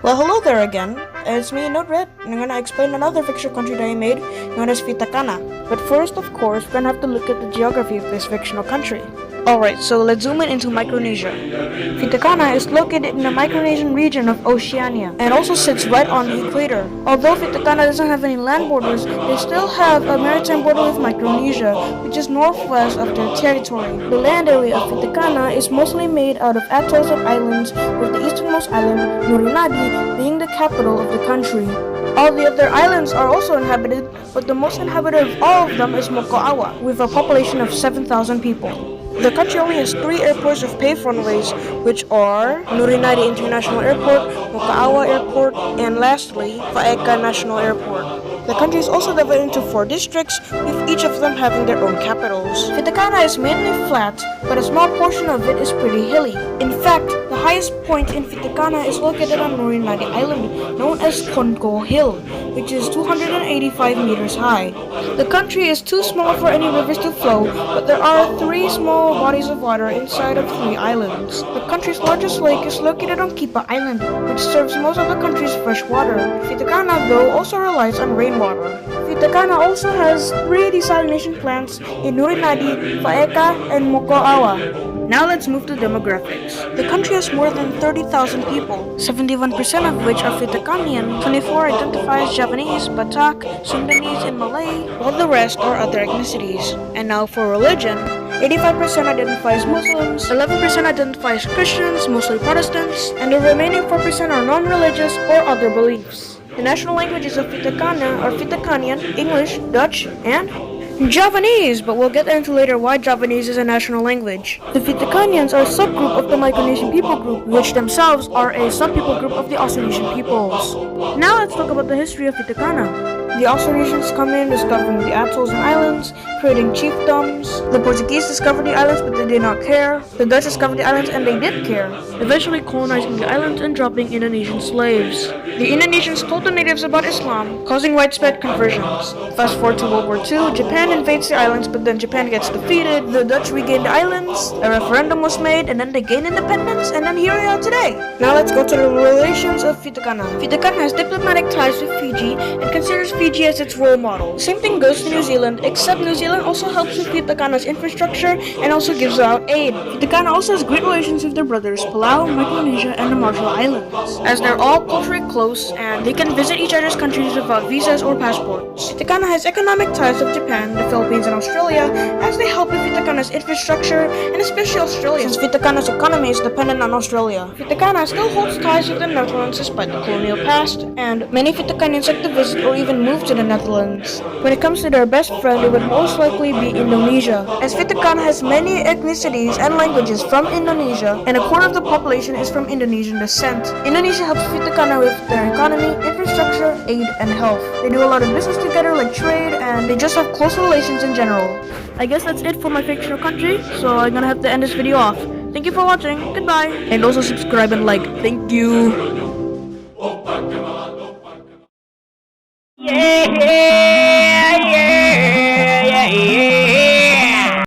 Well, hello there again. It's me, Node-RED, and I'm gonna explain another fictional country that I made, known as Fitakana. But first, of course, we're gonna have to look at the geography of this fictional country. Alright, so let's zoom in into Micronesia. Fitakana is located in the Micronesian region of Oceania, and also sits right on the equator. Although Fitakana doesn't have any land borders, they still have a maritime border with Micronesia, which is northwest of their territory. The land area of Fitakana is mostly made out of atolls and islands, with the easternmost island, Nurinadi, being the capital of the country. All the other islands are also inhabited, but the most inhabited of all of them is Mokoawa, with a population of 7,000 people. The country only has 3 airports with paved runways, which are Nurinadi International Airport, Mokoawa Airport, and lastly, Fictional National Airport. The country is also divided into 4 districts, with each of them having their own capitals. Fitakana is mainly flat, but a small portion of it is pretty hilly. In fact, the highest point in Fitakana is located on Nurinadi Island, known as Konko Hill, which is 285 meters high. The country is too small for any rivers to flow, but there are 3 small bodies of water inside of 3 islands. The country's largest lake is located on Kipa Island, which serves most of the country's fresh water. Fitakana, though, also relies on rainwater. Fitakana also has 3 desalination plants in Nurinadi, Faeka, and Mokoawa. Now let's move to demographics. The country has more than 30,000 people, 71% of which are Fitakanian, 24 identify as Japanese, Batak, Sundanese, and Malay, while the rest are other ethnicities. And now for religion, 85% identify as Muslims, 11% identify as Christians, mostly Protestants, and the remaining 4% are non-religious or other beliefs. The national languages of Fitakana are Fitakanian, English, Dutch, and Javanese, but we'll get into later why Javanese is a national language. The Fitakanians are a subgroup of the Micronesian people group, which themselves are a sub-people group of the Oceanician peoples. Now let's talk about the history of Fitakana. The Oceanicians come in discovering the atolls and islands, creating chiefdoms. The Portuguese discovered the islands, but they did not care. The Dutch discovered the islands, and they did care, eventually colonizing the islands and dropping Indonesian slaves. The Indonesians told the natives about Islam, causing widespread conversions. Fast forward to World War II, Japan invades the islands, but then Japan gets defeated. The Dutch regained the islands, a referendum was made, and then they gained independence, and then here we are today. Now let's go to the relations of Fitakana. Fitakana has diplomatic ties with Fiji and considers Fiji as its role model. Same thing goes to New Zealand, except New Zealand also helps with Fitakana's infrastructure and also gives out aid. Fitakana also has great relations with their brothers Palau, Micronesia, and the Marshall Islands, as they're all culturally close and they can visit each other's countries without visas or passports. Fitakana has economic ties with Japan, the Philippines, and Australia, as they help with Fitakana's infrastructure and especially Australia, since Fitakana's economy is dependent on Australia. Fitakana still holds ties with the Netherlands despite the colonial past, and many Fitakanians like to visit or even move to the Netherlands. When it comes to their best friend, it would most likely be Indonesia, as Fitakana has many ethnicities and languages from Indonesia, and a quarter of the population is from Indonesian descent. Indonesia helps Fitakana with their economy, infrastructure, aid, and health. They do a lot of business together like trade, and they just have close relations in general. I guess that's it for my fictional country, so I'm gonna have to end this video off. Thank you for watching, goodbye, and also subscribe and like, thank you. Yeah.